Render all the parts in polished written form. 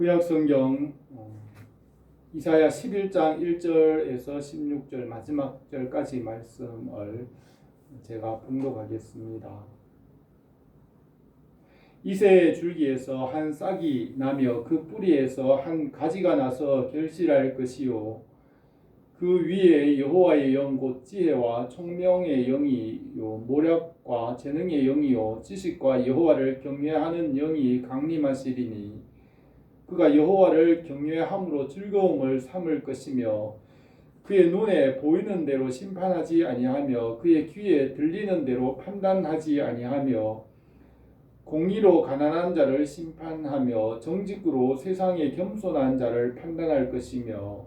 구약 성경 이사야 11장 1절에서 16절 마지막 절까지 말씀을 제가 봉독하겠습니다. 이새의 줄기에서 한 싹이 나며 그 뿌리에서 한 가지가 나서 결실할 것이요 그 위에 여호와의 영 곧 지혜와 총명의 영이요 모략과 재능의 영이요 지식과 여호와를 경외하는 영이 강림하시리니 그가 여호와를 경외함으로 즐거움을 삼을 것이며 그의 눈에 보이는 대로 심판하지 아니하며 그의 귀에 들리는 대로 판단하지 아니하며 공의로 가난한 자를 심판하며 정직으로 세상에 겸손한 자를 판단할 것이며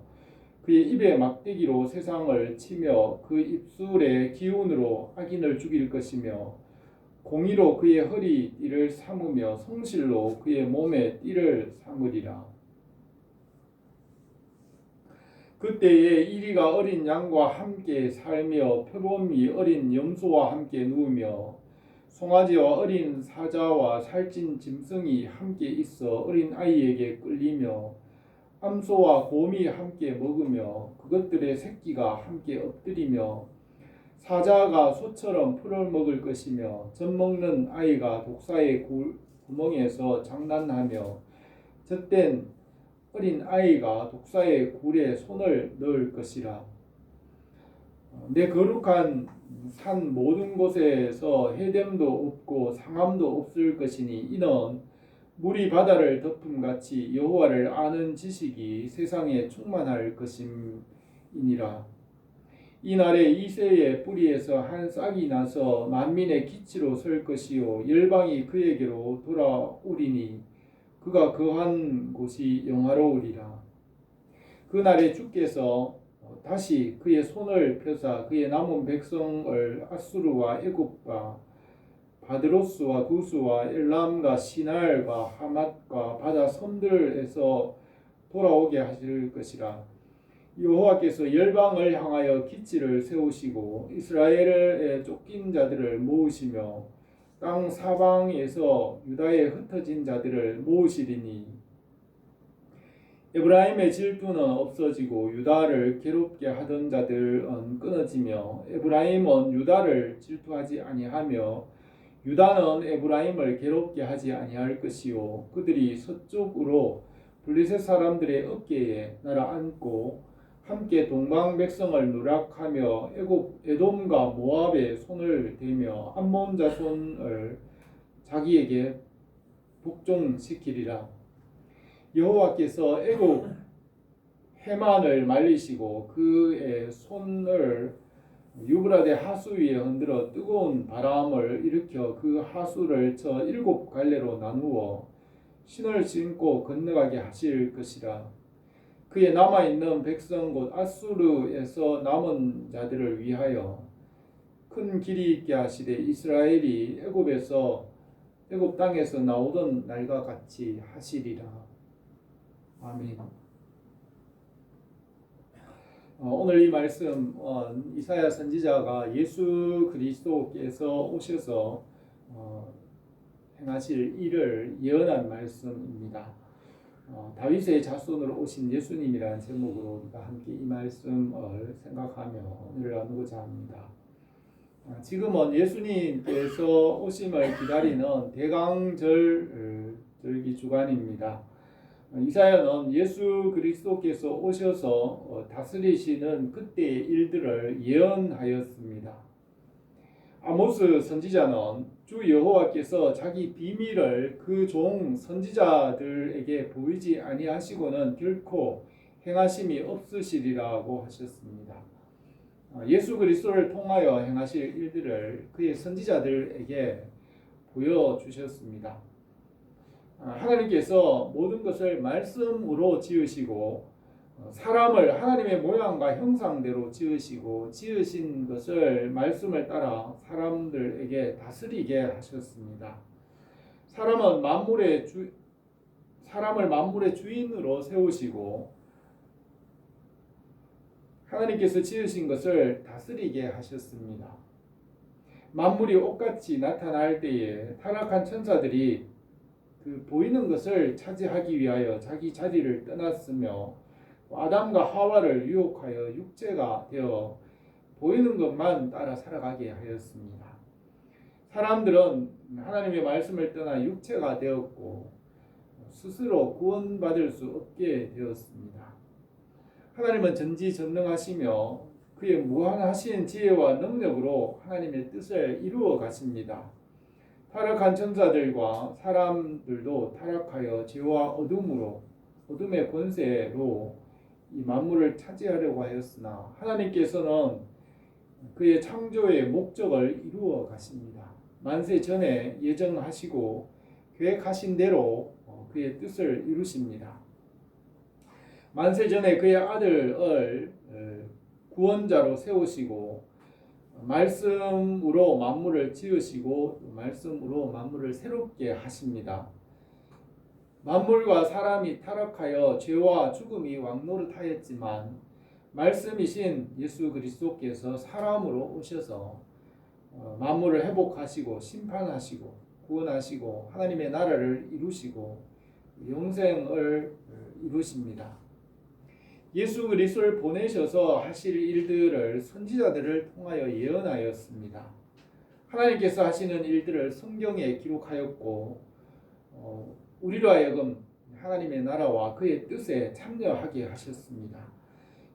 그의 입에 막대기로 세상을 치며 그 입술의 기운으로 악인을 죽일 것이며 공의로 그의 허리 띠를 삼으며 성실로 그의 몸에 띠를 삼으리라. 그때에 이리가 어린 양과 함께 살며 표범이 어린 염소와 함께 누우며 송아지와 어린 사자와 살찐 짐승이 함께 있어 어린 아이에게 끌리며 암소와 곰이 함께 먹으며 그것들의 새끼가 함께 엎드리며 사자가 소처럼 풀을 먹을 것이며 젖 먹는 아이가 독사의 구멍에서 장난하며 젖된 어린 아이가 독사의 굴에 손을 넣을 것이라. 내 거룩한 산 모든 곳에서 해됨도 없고 상함도 없을 것이니 이는 물이 바다를 덮음같이 여호와를 아는 지식이 세상에 충만할 것임이니라. 이날에 이새의 뿌리에서 한 싹이 나서 만민의 기치로 설 것이요 열방이 그에게로 돌아오리니 그가 거한 곳이 영화로우리라. 그날에 주께서 다시 그의 손을 펴사 그의 남은 백성을 아수르와 애굽과 바드로스와 구스와 엘람과 시날과 하맛과 바다 섬들에서 돌아오게 하실 것이라. 여호와께서 열방을 향하여 기치를 세우시고 이스라엘에 쫓긴 자들을 모으시며 땅 사방에서 유다에 흩어진 자들을 모으시리니 에브라임의 질투는 없어지고 유다를 괴롭게 하던 자들은 끊어지며 에브라임은 유다를 질투하지 아니하며 유다는 에브라임을 괴롭게 하지 아니할 것이요 그들이 서쪽으로 블레셋 사람들의 어깨에 날아앉고 함께 동방 백성을 누락하며 에돔과 모압의 손을 대며 암몬 자손을 자기에게 복종시키리라. 여호와께서 애굽 해만을 말리시고 그의 손을 유브라데 하수 위에 흔들어 뜨거운 바람을 일으켜 그 하수를 저 7갈래로 나누어 신을 신고 건너가게 하실 것이라. 그의 남아있는 백성 곧 아수르에서 남은 자들을 위하여 큰 길이 있게 하시되 이스라엘이 애굽 땅에서 나오던 날과 같이 하시리라. 아멘. 오늘 이 말씀 이사야 선지자가 예수 그리스도께서 오셔서 행하실 일을 예언한 말씀입니다. 다윗의 자손으로 오신 예수님이라는 제목으로 우리가 함께 이 말씀을 생각하며 오늘을 나누고자 합니다. 지금은 예수님께서 오심을 기다리는 대강절기 주간입니다. 이사야는 예수 그리스도께서 오셔서 다스리시는 그때의 일들을 예언하였습니다. 아모스 선지자는 주 여호와께서 자기 비밀을 그 종 선지자들에게 보이지 아니하시고는 결코 행하심이 없으시리라고 하셨습니다. 예수 그리스도를 통하여 행하실 일들을 그의 선지자들에게 보여주셨습니다. 하나님께서 모든 것을 말씀으로 지으시고 사람을 하나님의 모양과 형상대로 지으시고 지으신 것을 말씀을 따라 사람들에게 다스리게 하셨습니다. 사람을 만물의 주인으로 세우시고 하나님께서 지으신 것을 다스리게 하셨습니다. 만물이 옷같이 나타날 때에 타락한 천사들이 그 보이는 것을 차지하기 위하여 자기 자리를 떠났으며 아담과 하와를 유혹하여 육체가 되어 보이는 것만 따라 살아가게 하였습니다. 사람들은 하나님의 말씀을 떠나 육체가 되었고 스스로 구원받을 수 없게 되었습니다. 하나님은 전지전능하시며 그의 무한하신 지혜와 능력으로 하나님의 뜻을 이루어 가십니다. 타락한 천사들과 사람들도 타락하여 죄와 어둠의 권세로 이 만물을 차지하려고 하였으나 하나님께서는 그의 창조의 목적을 이루어 가십니다. 만세 전에 예정하시고 계획하신 대로 그의 뜻을 이루십니다. 만세 전에 그의 아들을 구원자로 세우시고 말씀으로 만물을 지으시고 말씀으로 만물을 새롭게 하십니다. 만물과 사람이 타락하여 죄와 죽음이 왕노릇하였지만 말씀이신 예수 그리스도께서 사람으로 오셔서 만물을 회복하시고 심판하시고 구원하시고 하나님의 나라를 이루시고 영생을 이루십니다. 예수 그리스도를 보내셔서 하실 일들을 선지자들을 통하여 예언하였습니다. 하나님께서 하시는 일들을 성경에 기록하였고 우리로 하여금 하나님의 나라와 그의 뜻에 참여하게 하셨습니다.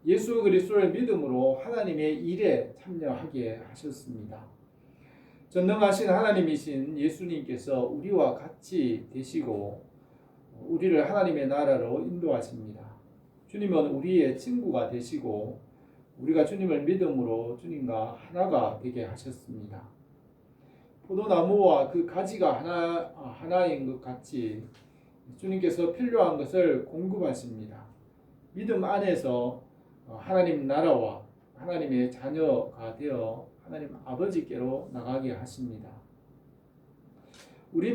예수 그리스도를 믿음으로 하나님의 일에 참여하게 하셨습니다. 전능하신 하나님이신 예수님께서 우리와 같이 되시고 우리를 하나님의 나라로 인도하십니다. 주님은 우리의 친구가 되시고 우리가 주님을 믿음으로 주님과 하나가 되게 하셨습니다. 포도나무와 그 가지가 하나인 것 같이 주님께서 필요한 것을 공급하십니다. 믿음 안에서 하나님 나라와 하나님의 자녀가 되어 하나님 아버지께로 나가게 하십니다. 우리는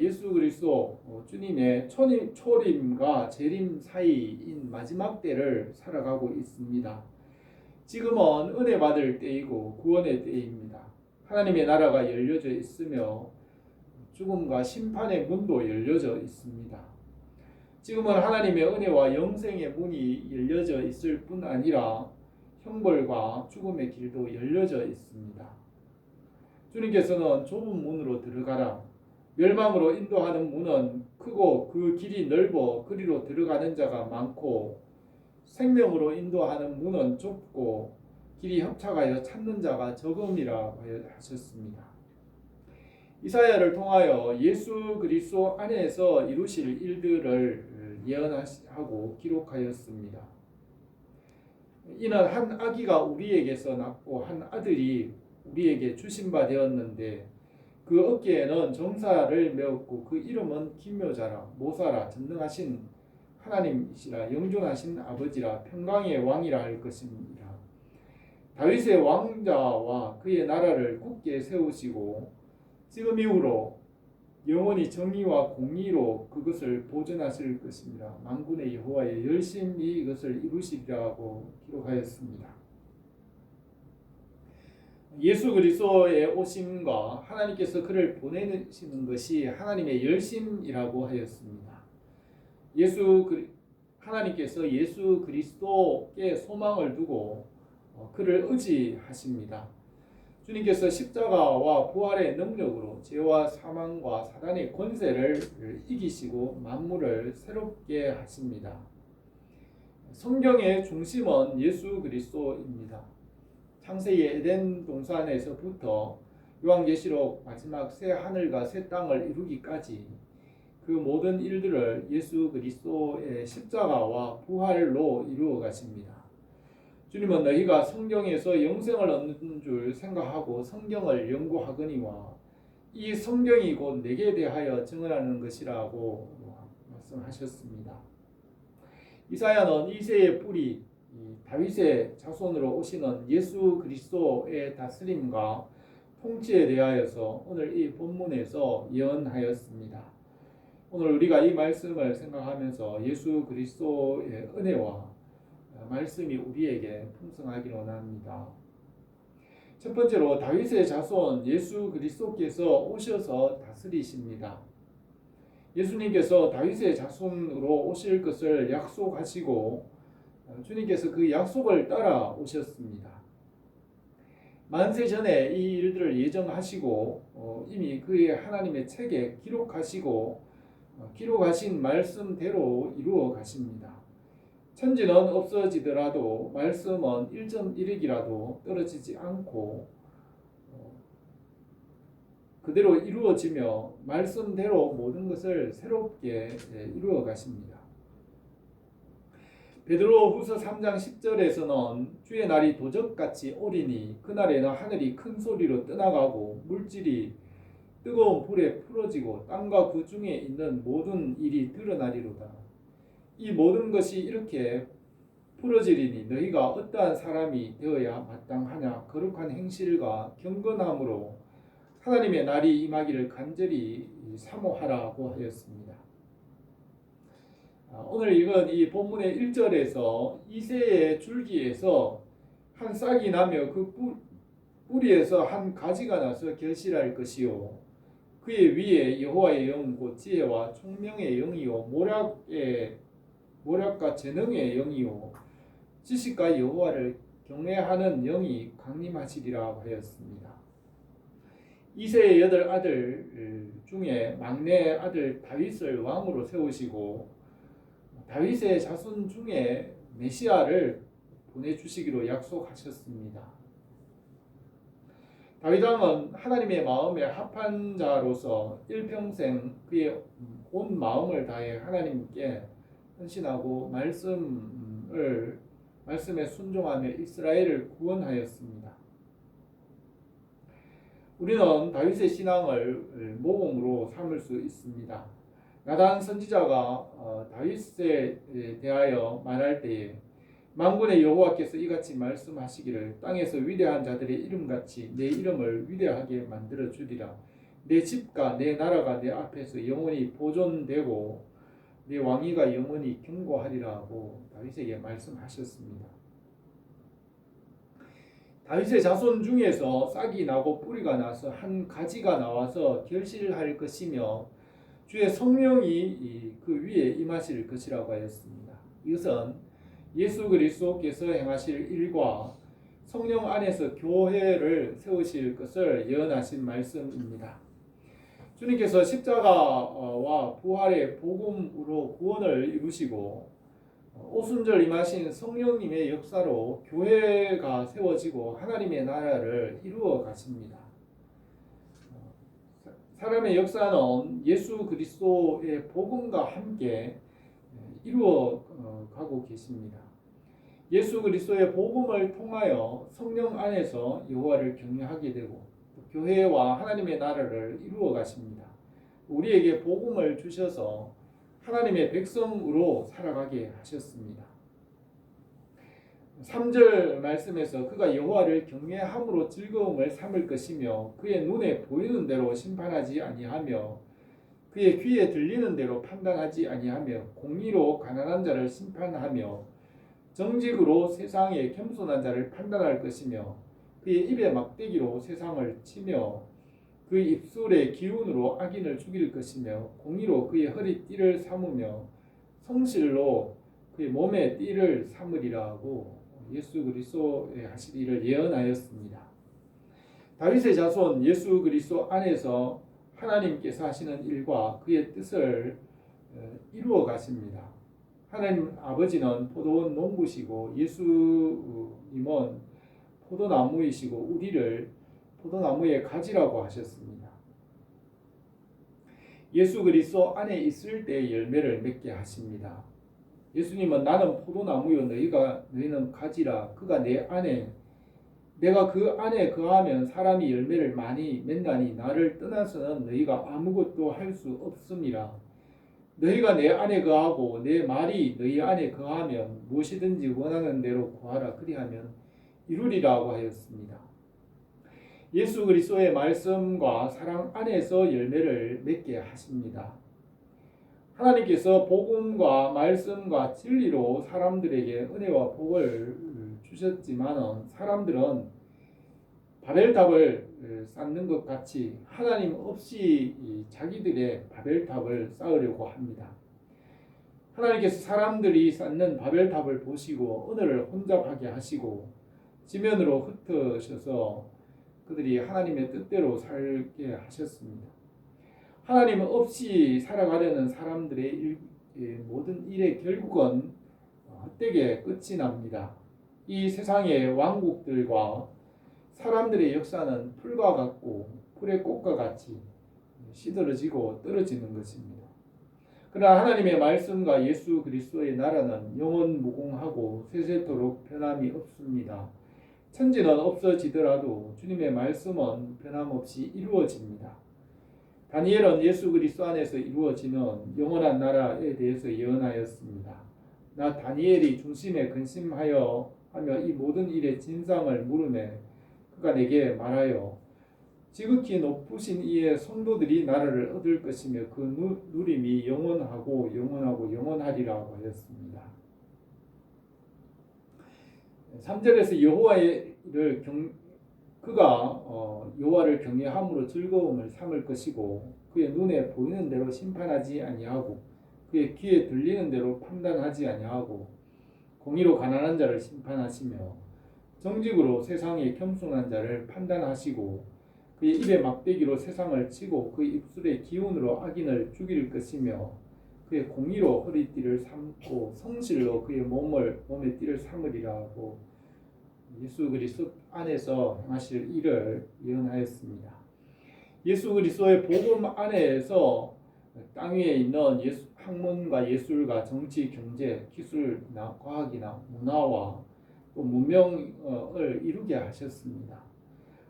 예수 그리스도 주님의 초림과 재림 사이인 마지막 때를 살아가고 있습니다. 지금은 은혜 받을 때이고 구원의 때입니다. 하나님의 나라가 열려져 있으며 죽음과 심판의 문도 열려져 있습니다. 지금은 하나님의 은혜와 영생의 문이 열려져 있을 뿐 아니라 형벌과 죽음의 길도 열려져 있습니다. 주님께서는 좁은 문으로 들어가라. 멸망으로 인도하는 문은 크고 그 길이 넓어 그리로 들어가는 자가 많고 생명으로 인도하는 문은 좁고 길이 협착하여 찾는 자가 적음이라 하셨습니다. 이사야를 통하여 예수 그리스도 안에서 이루실 일들을 예언하고 기록하였습니다. 이는 한 아기가 우리에게서 낳고 한 아들이 우리에게 주신 바 되었는데 그 어깨에는 정사를 메었고 그 이름은 기묘자라 모사라 전능하신 하나님이시라 영존하신 아버지라 평강의 왕이라 할 것입니다. 다윗의 왕자와 그의 나라를 굳게 세우시고 지금 이후로 영원히 정의와 공의로 그것을 보존하실 것입니다. 만군의 여호와의 열심히 이것을 이루시리라고 기록하였습니다. 예수 그리스도의 오심과 하나님께서 그를 보내시는 것이 하나님의 열심이라고 하였습니다. 하나님께서 예수 그리스도께 소망을 두고 그를 의지하십니다. 주님께서 십자가와 부활의 능력으로 죄와 사망과 사단의 권세를 이기시고 만물을 새롭게 하십니다. 성경의 중심은 예수 그리스도입니다. 창세기 에덴 동산에서부터 요한계시록 마지막 새 하늘과 새 땅을 이루기까지 그 모든 일들을 예수 그리스도의 십자가와 부활로 이루어 가십니다. 주님은 너희가 성경에서 영생을 얻는 줄 생각하고 성경을 연구하거니와 이 성경이 곧 내게 대하여 증언하는 것이라고 말씀하셨습니다. 이사야는 이새의 뿌리 다윗의 자손으로 오시는 예수 그리스도의 다스림과 통치에 대하여서 오늘 이 본문에서 예언하였습니다. 오늘 우리가 이 말씀을 생각하면서 예수 그리스도의 은혜와 말씀이 우리에게 풍성하기를 원합니다. 첫 번째로 다윗의 자손 예수 그리스도께서 오셔서 다스리십니다. 예수님께서 다윗의 자손으로 오실 것을 약속하시고 주님께서 그 약속을 따라 오셨습니다. 만세 전에 이 일들을 예정하시고 이미 그의 하나님의 책에 기록하시고 기록하신 말씀대로 이루어 가십니다. 천지는 없어지더라도 말씀은 1.1획이라도 떨어지지 않고 그대로 이루어지며 말씀대로 모든 것을 새롭게 이루어 가십니다. 베드로후서 3장 10절에서는 주의 날이 도적같이 오리니 그날에는 하늘이 큰 소리로 떠나가고 물질이 뜨거운 불에 풀어지고 땅과 그 중에 있는 모든 일이 드러나리로다. 이 모든 것이 이렇게 풀어지리니 너희가 어떠한 사람이 되어야 마땅하냐. 거룩한 행실과 경건함으로 하나님의 날이 임하기를 간절히 사모하라고 하였습니다. 오늘 읽은 이 본문의 1절에서 이새의 줄기에서 한 싹이 나며 그 뿌리에서 한 가지가 나서 결실할 것이요 그의 위에 여호와의 영 곧 지혜와 총명의 영이요 모략과 재능의 영이요 지식과 여호와를 경외하는 영이 강림하시리라 하였습니다. 이새의 8 아들 중에 막내 아들 다윗을 왕으로 세우시고 다윗의 자손 중에 메시아를 보내주시기로 약속하셨습니다. 다윗 왕은 하나님의 마음에 합한 자로서 일평생 그의 온 마음을 다해 하나님께 헌신하고 말씀에 순종하며 이스라엘을 구원하였습니다. 우리는 다윗의 신앙을 모범으로 삼을 수 있습니다. 나단 선지자가 다윗에 대하여 말할 때에 만군의 여호와께서 이같이 말씀하시기를 땅에서 위대한 자들의 이름같이 내 이름을 위대하게 만들어 주리라. 내 집과 내 나라가 내 앞에서 영원히 보존되고 내 왕위가 영원히 견고하리라고 다윗에게 말씀하셨습니다. 다윗의 자손 중에서 싹이 나고 뿌리가 나서 한 가지가 나와서 결실할 것이며 주의 성령이 그 위에 임하실 것이라고 하였습니다. 이것은 예수 그리스도께서 행하실 일과 성령 안에서 교회를 세우실 것을 예언하신 말씀입니다. 주님께서 십자가와 부활의 복음으로 구원을 이루시고 오순절 임하신 성령님의 역사로 교회가 세워지고 하나님의 나라를 이루어 가십니다. 사람의 역사는 예수 그리스도의 복음과 함께 이루어 가고 계십니다. 예수 그리스도의 복음을 통하여 성령 안에서 여호와를 경외하게 되고 교회와 하나님의 나라를 이루어 가십니다. 우리에게 복음을 주셔서 하나님의 백성으로 살아가게 하셨습니다. 3절 말씀에서 그가 여호와를 경외함으로 즐거움을 삼을 것이며 그의 눈에 보이는 대로 심판하지 아니하며 그의 귀에 들리는 대로 판단하지 아니하며 공의로 가난한 자를 심판하며 정직으로 세상에 겸손한 자를 판단할 것이며 그의 입에 막대기로 세상을 치며 그의 입술의 기운으로 악인을 죽일 것이며 공의로 그의 허리띠를 삼으며 성실로 그의 몸의 띠를 삼으리라고 예수 그리스도의 하실 일을 예언하였습니다. 다윗의 자손 예수 그리스도 안에서 하나님께서 하시는 일과 그의 뜻을 이루어 가십니다. 하나님 아버지는 포도원 농부시고 예수님은 포도나무이시고 우리를 포도나무의 가지라고 하셨습니다. 예수 그리스도 안에 있을 때 열매를 맺게 하십니다. 예수님은 나는 포도나무요 너희는 가지라. 그가 내 안에 내가 그 안에 거하면 사람이 열매를 많이 맺나니 나를 떠나서는 너희가 아무것도 할 수 없음이라. 너희가 내 안에 거하고 내 말이 너희 안에 거하면 무엇이든지 원하는 대로 구하라. 그리하면 이루리라고 하였습니다. 예수 그리스도의 말씀과 사랑 안에서 열매를 맺게 하십니다. 하나님께서 복음과 말씀과 진리로 사람들에게 은혜와 복을 주셨지만 사람들은 바벨탑을 쌓는 것 같이 하나님 없이 자기들의 바벨탑을 쌓으려고 합니다. 하나님께서 사람들이 쌓는 바벨탑을 보시고 언어를 혼잡하게 하시고 지면으로 흩으셔서 그들이 하나님의 뜻대로 살게 하셨습니다. 하나님 없이 살아가려는 사람들의 모든 일의 결국은 헛되게 끝이 납니다. 이 세상의 왕국들과 사람들의 역사는 풀과 같고 풀의 꽃과 같이 시들어지고 떨어지는 것입니다. 그러나 하나님의 말씀과 예수 그리스도의 나라는 영원 무궁하고 세세토록 변함이 없습니다. 천지는 없어지더라도 주님의 말씀은 변함없이 이루어집니다. 다니엘은 예수 그리스도 안에서 이루어지는 영원한 나라에 대해서 예언하였습니다. 나 다니엘이 중심에 근심하여 하며 이 모든 일의 진상을 물으매 그가 내게 말하여 지극히 높으신 이의 성도들이 나라를 얻을 것이며 그 누림이 영원하고 영원하고 영원하리라고 하였습니다. 3절에서 여호와를 경외함으로 즐거움을 삼을 것이고 그의 눈에 보이는 대로 심판하지 아니하고 그의 귀에 들리는 대로 판단하지 아니하고 공의로 가난한 자를 심판하시며 정직으로 세상에 겸손한 자를 판단하시고 그의 입에 막대기로 세상을 치고 그의 입술의 기운으로 악인을 죽일 것이며 그의 공의로 허리띠를 삼고 성실로 그의 몸에 띠를 삼으리라고 예수 그리스도 안에서 행하실 일을 예언하였습니다. 예수 그리스도의 복음 안에서 땅 위에 있는 학문과 예술과 정치, 경제, 기술이나 과학이나 문화와 또 문명을 이루게 하셨습니다.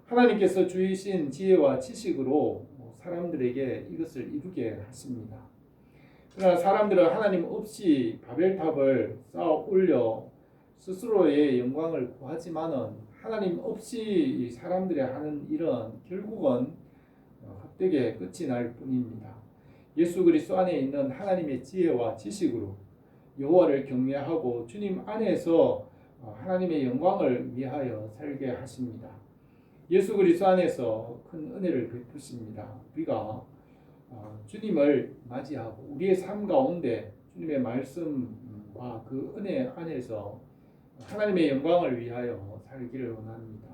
하나님께서 주이신 지혜와 지식으로 사람들에게 이것을 이루게 하십니다. 그러나 사람들은 하나님 없이 바벨탑을 쌓아 올려 스스로의 영광을 구하지만은 하나님 없이 사람들이 하는 일은 결국은 헛되게 끝이 날 뿐입니다. 예수 그리스도 안에 있는 하나님의 지혜와 지식으로 여호와를 경외하고 주님 안에서 하나님의 영광을 위하여 살게 하십니다. 예수 그리스도 안에서 큰 은혜를 베푸십니다. 우리가 주님을 맞이하고 우리의 삶 가운데 주님의 말씀과 그 은혜 안에서 하나님의 영광을 위하여 살기를 원합니다.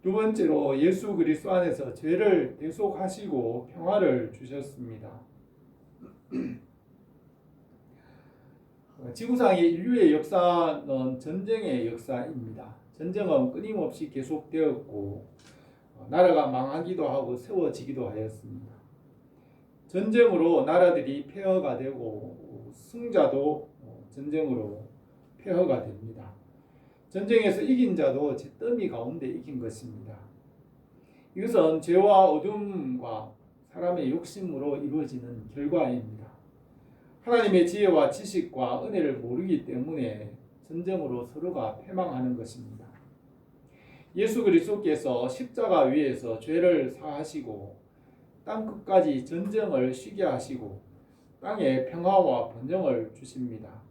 두 번째로 예수 그리스도 안에서 죄를 대속하시고 평화를 주셨습니다. 지구상의 인류의 역사는 전쟁의 역사입니다. 전쟁은 끊임없이 계속되었고 나라가 망하기도 하고 세워지기도 하였습니다. 전쟁으로 나라들이 폐허가 되고 승자도 전쟁으로 폐허가 됩니다. 전쟁에서 이긴 자도 잿더미 가운데 이긴 것입니다. 이것은 죄와 어둠과 사람의 욕심으로 이루어지는 결과입니다. 하나님의 지혜와 지식과 은혜를 모르기 때문에 전쟁으로 서로가 패망하는 것입니다. 예수 그리스도께서 십자가 위에서 죄를 사하시고 땅 끝까지 전쟁을 쉬게 하시고 땅에 평화와 번영을 주십니다.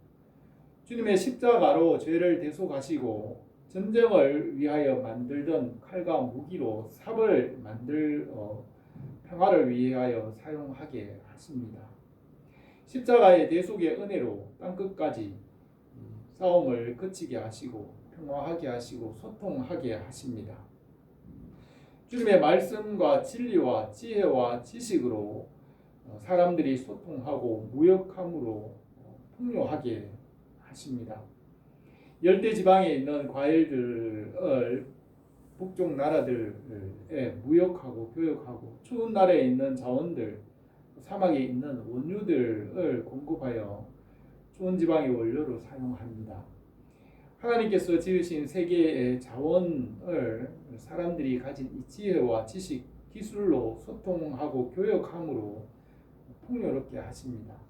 주님의 십자가로 죄를 대속하시고 전쟁을 위하여 만들던 칼과 무기로 삽을 평화를 위하여 사용하게 하십니다. 십자가의 대속의 은혜로 땅 끝까지 싸움을 그치게 하시고 평화하게 하시고 소통하게 하십니다. 주님의 말씀과 진리와 지혜와 지식으로 사람들이 소통하고 무역함으로 풍요하게 하십니다. 열대 지방에 있는 과일들을 북쪽 나라들에 무역하고 교역하고 추운 나라에 있는 자원들, 사막에 있는 원유들을 공급하여 추운 지방의 원료로 사용합니다. 하나님께서 지으신 세계의 자원을 사람들이 가진 이 지혜와 지식, 기술로 소통하고 교역함으로 풍요롭게 하십니다.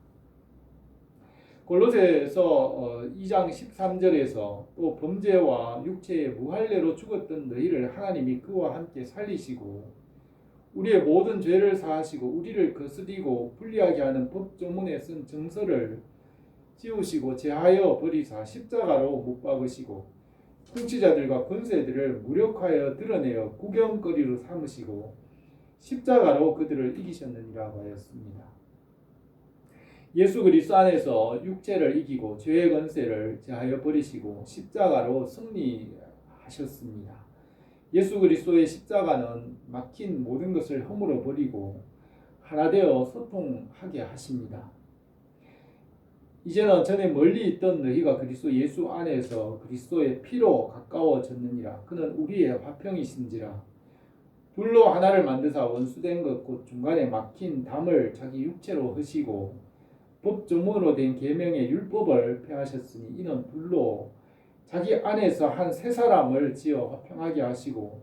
골로새서 2장 13절에서 또 범죄와 육체의 무할례로 죽었던 너희를 하나님이 그와 함께 살리시고 우리의 모든 죄를 사하시고 우리를 거스리고 불리하게 하는 법조문에 쓴 정서를 지우시고 제하여 버리사 십자가로 못 박으시고 통치자들과 권세들을 무력하여 드러내어 구경거리로 삼으시고 십자가로 그들을 이기셨느니라고 하였습니다. 예수 그리스도 안에서 육체를 이기고 죄의 권세를 제하여 버리시고 십자가로 승리하셨습니다. 예수 그리스도의 십자가는 막힌 모든 것을 허물어 버리고 하나 되어 소통하게 하십니다. 이제는 전에 멀리 있던 너희가 그리스도 예수 안에서 그리스도의 피로 가까워졌느니라. 그는 우리의 화평이신지라. 불로 하나를 만드사 원수된 것 곧 중간에 막힌 담을 자기 육체로 h으시고 법조문으로 된 계명의 율법을 폐하셨으니 이는 불로 자기 안에서 한 세 사람을 지어 화평하게 하시고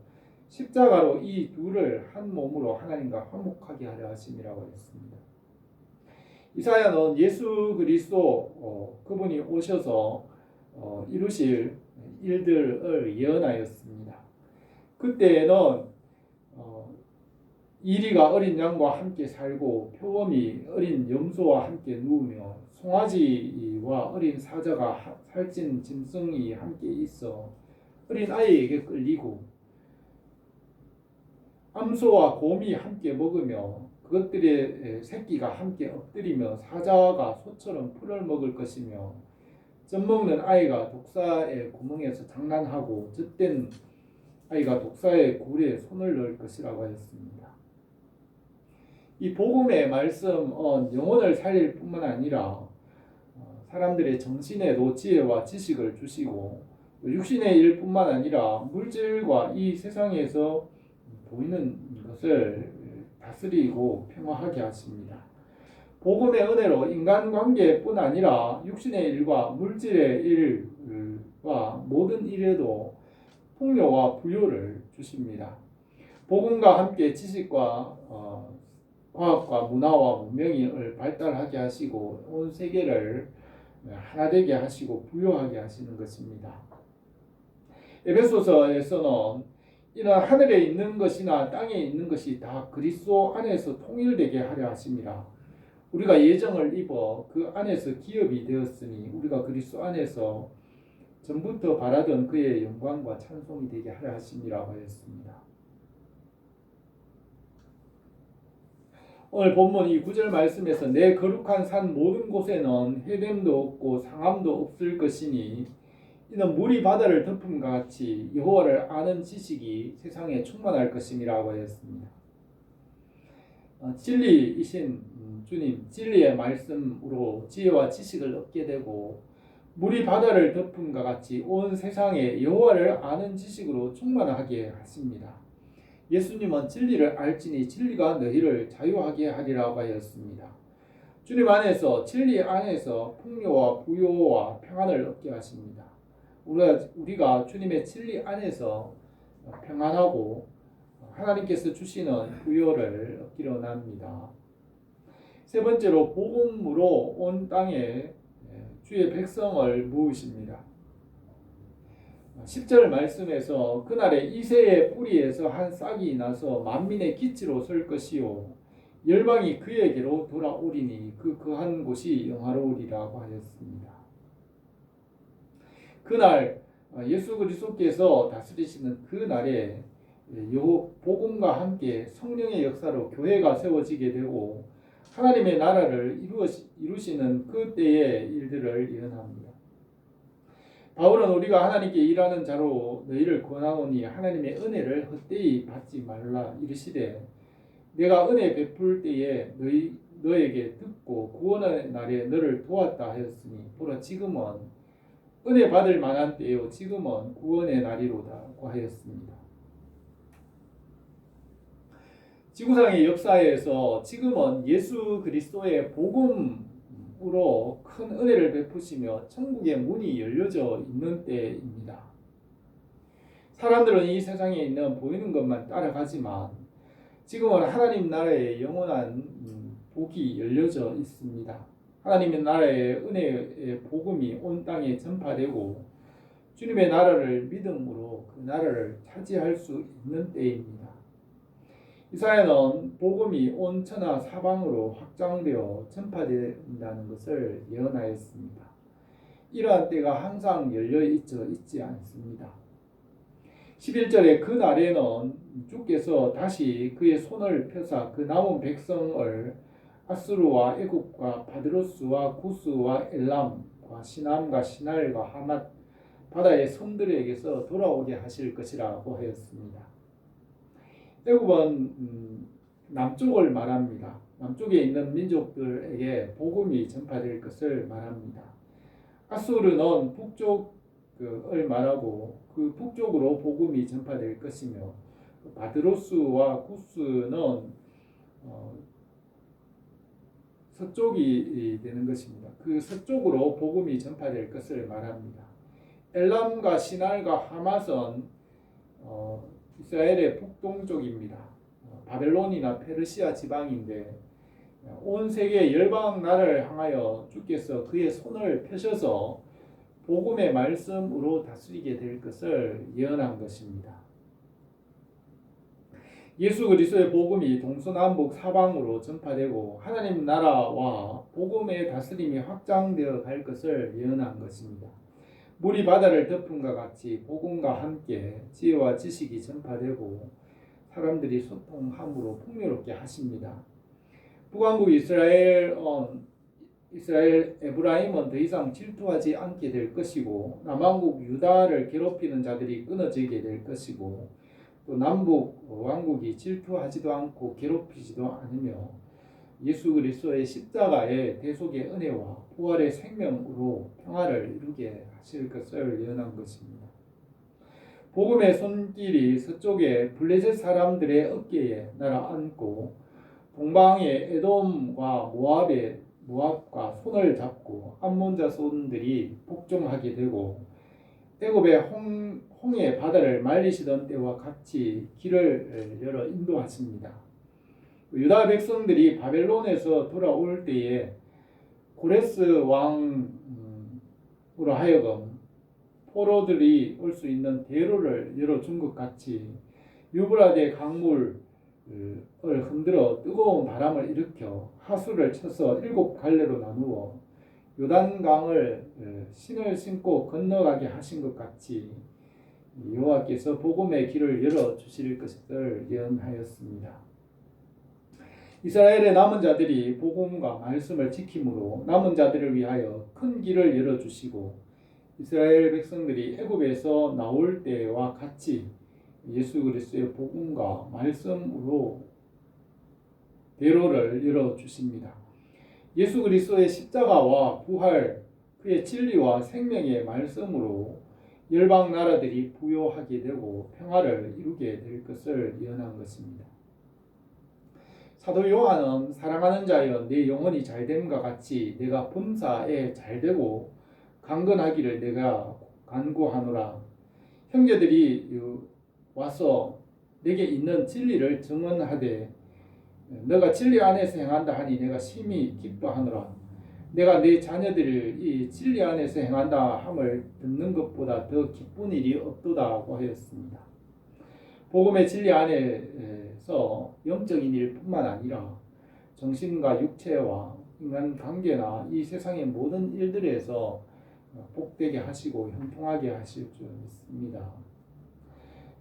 십자가로 이 둘을 한 몸으로 하나님과 화목하게 하려 하심이라고 했습니다. 이사야는 예수 그리스도 그분이 오셔서 이루실 일들을 예언하였습니다. 그때에는 이리가 어린 양과 함께 살고 표범이 어린 염소와 함께 누우며 송아지와 어린 사자가 살찐 짐승이 함께 있어 어린 아이에게 끌리고 암소와 곰이 함께 먹으며 그것들의 새끼가 함께 엎드리며 사자가 소처럼 풀을 먹을 것이며 젖먹는 아이가 독사의 구멍에서 장난하고 젖된 아이가 독사의 굴에 손을 넣을 것이라고 하였습니다. 이 복음의 말씀은 영혼을 살릴 뿐만 아니라 사람들의 정신에도 지혜와 지식을 주시고 육신의 일뿐만 아니라 물질과 이 세상에서 보이는 것을 다스리고 평화하게 하십니다. 복음의 은혜로 인간관계뿐 아니라 육신의 일과 물질의 일과 모든 일에도 풍요와 부요를 주십니다. 복음과 함께 지식과 과학과 문화와 문명을 발달하게 하시고 온 세계를 하나 되게 하시고 부요하게 하시는 것입니다. 에베소서에서는 이는 하늘에 있는 것이나 땅에 있는 것이 다 그리스도 안에서 통일되게 하려 하심이라. 우리가 예정을 입어 그 안에서 기업이 되었으니 우리가 그리스도 안에서 전부터 바라던 그의 영광과 찬송이 되게 하려 하심이라고 하였습니다. 오늘 본문 이 9절 말씀에서 내 거룩한 산 모든 곳에는 해됨도 없고 상함도 없을 것이니 이는 물이 바다를 덮음과 같이 여호와를 아는 지식이 세상에 충만할 것임이라고 하였습니다. 진리이신 주님, 진리의 말씀으로 지혜와 지식을 얻게 되고 물이 바다를 덮음과 같이 온 세상에 여호와를 아는 지식으로 충만하게 하십니다. 예수님은 진리를 알지니 진리가 너희를 자유하게 하리라고 하였습니다. 주님 안에서 진리 안에서 풍요와 부요와 평안을 얻게 하십니다. 우리가 주님의 진리 안에서 평안하고 하나님께서 주시는 부요를 얻기를 원합니다. 세 번째로 복음으로 온 땅에 주의 백성을 모으십니다. 10절 말씀에서 그날에 이새의 뿌리에서 한 싹이 나서 만민의 기치로 설 것이요 열방이 그에게로 돌아오리니 그 거한 곳이 영화로우리라고 하였습니다. 그날 예수 그리스도께서 다스리시는 그 날에 복음과 함께 성령의 역사로 교회가 세워지게 되고 하나님의 나라를 이루시는 그때의 일들을 예언합니다. 바울은 우리가 하나님께 일하는 자로 너희를 권하오니 하나님의 은혜를 헛되이 받지 말라 이르시되 내가 은혜 베풀 때에 너에게 듣고 구원의 날에 너를 도왔다 하였으니 보라 지금은 은혜 받을 만한 때요 지금은 구원의 날이로다고 하였습니다. 지구상의 역사에서 지금은 예수 그리스도의 복음으로 큰 은혜를 베푸시며 천국의 문이 열려져 있는 때입니다. 사람들은 이 세상에 있는 보이는 것만 따라가지만 지금은 하나님 나라의 영원한 복이 열려져 있습니다. 하나님의 나라의 은혜의 복음이 온 땅에 전파되고 주님의 나라를 믿음으로 그 나라를 차지할 수 있는 때입니다. 이사야는 복음이 온 천하 사방으로 확장되어 전파된다는 것을 예언하였습니다. 이러한 때가 항상 열려 있지 않습니다. 11절에 그 날에는 주께서 다시 그의 손을 펴사 그 남은 백성을 아수르와 애굽과 바드로스와 구스와 엘람과 시남과 시날과 하맛 바다의 섬들에게서 돌아오게 하실 것이라고 하였습니다. 애굽은 남쪽을 말합니다. 남쪽에 있는 민족들에게 복음이 전파될 것을 말합니다. 아수르는 북쪽을 말하고 그 북쪽으로 복음이 전파될 것이며 바드로스와 구스는 서쪽이 되는 것입니다. 그 서쪽으로 복음이 전파될 것을 말합니다. 엘람과 시날과 하맛은 이스라엘의 북동쪽입니다. 바벨론이나 페르시아 지방인데 온 세계 열방 나라를 향하여 주께서 그의 손을 펴셔서 복음의 말씀으로 다스리게 될 것을 예언한 것입니다. 예수 그리스도의 복음이 동서남북 사방으로 전파되고 하나님 나라와 복음의 다스림이 확장되어 갈 것을 예언한 것입니다. 물이 바다를 덮음과 같이 복음과 함께 지혜와 지식이 전파되고 사람들이 소통함으로 풍요롭게 하십니다. 북왕국 이스라엘 에브라임은 더 이상 질투하지 않게 될 것이고 남왕국 유다를 괴롭히는 자들이 끊어지게 될 것이고 또 남북 왕국이 질투하지도 않고 괴롭히지도 않으며 예수 그리스도의 십자가의 대속의 은혜와 부활의 생명으로 평화를 이루게 하실 것을 예언한 것입니다. 복음의 손길이 서쪽의 블레셋 사람들의 어깨에 날아앉고 동방의 에돔과 모압과 손을 잡고 암몬 자손들이 복종하게 되고 애굽의 홍해 바다를 말리시던 때와 같이 길을 열어 인도하십니다. 유다 백성들이 바벨론에서 돌아올 때에 고레스 왕으로 하여금 포로들이 올 수 있는 대로를 열어준 것 같이 유브라데 강물을 흔들어 뜨거운 바람을 일으켜 하수를 쳐서 7갈래로 나누어 요단강을 신을 신고 건너가게 하신 것 같이 여호와께서 복음의 길을 열어주실 것을 예언하였습니다. 이스라엘의 남은 자들이 복음과 말씀을 지킴으로 남은 자들을 위하여 큰 길을 열어주시고 이스라엘 백성들이 애굽에서 나올 때와 같이 예수 그리스도의 복음과 말씀으로 대로를 열어주십니다. 예수 그리스도의 십자가와 부활, 그의 진리와 생명의 말씀으로 열방 나라들이 부요하게 되고 평화를 이루게 될 것을 예언한 것입니다. 사도 요한은 사랑하는 자여 내 영혼이 잘됨과 같이 내가 범사에 잘되고 강건하기를 내가 간구하노라. 형제들이 와서 내게 있는 진리를 증언하되 너가 진리 안에서 행한다 하니 내가 심히 기뻐하노라. 내가 내 자녀들을 이 진리 안에서 행한다 함을 듣는 것보다 더 기쁜 일이 없도다고 하였습니다. 복음의 진리 안에서 영적인 일뿐만 아니라 정신과 육체와 인간 관계나 이 세상의 모든 일들에서 복되게 하시고 형통하게 하실 줄 믿습니다.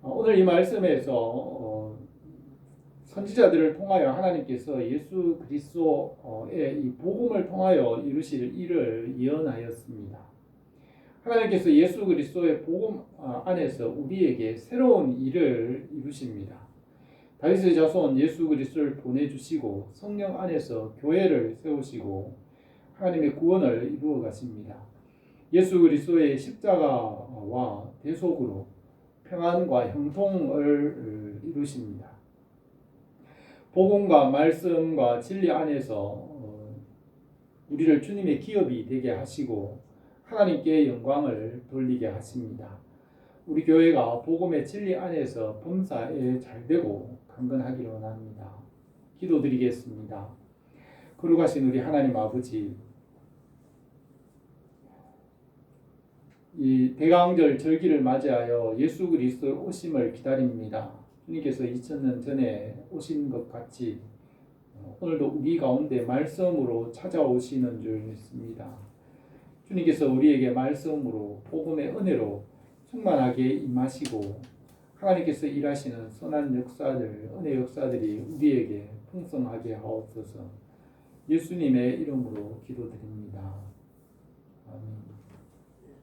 오늘 이 말씀에서 선지자들을 통하여 하나님께서 예수 그리스도의 이 복음을 통하여 이루실 일을 예언하였습니다. 하나님께서 예수 그리스도의 복음 안에서 우리에게 새로운 일을 이루십니다. 다윗의 자손 예수 그리스도를 보내주시고 성령 안에서 교회를 세우시고 하나님의 구원을 이루어 가십니다. 예수 그리스도의 십자가와 대속으로 평안과 형통을 이루십니다. 복음과 말씀과 진리 안에서 우리를 주님의 기업이 되게 하시고 하나님께 영광을 돌리게 하십니다. 우리 교회가 복음의 진리 안에서 범사에 잘되고 강건하기를 원합니다. 기도드리겠습니다. 거룩하신 우리 하나님 아버지, 이 대강절 절기를 맞이하여 예수 그리스도의 오심을 기다립니다. 주님께서 2000년 전에 오신 것 같이 오늘도 우리 가운데 말씀으로 찾아오시는 줄 믿습니다. 주님께서 우리에게 말씀으로 복음의 은혜로 충만하게 임하시고 하나님께서 일하시는 선한 역사들, 은혜 역사들이 우리에게 풍성하게 하옵소서. 예수님의 이름으로 기도드립니다.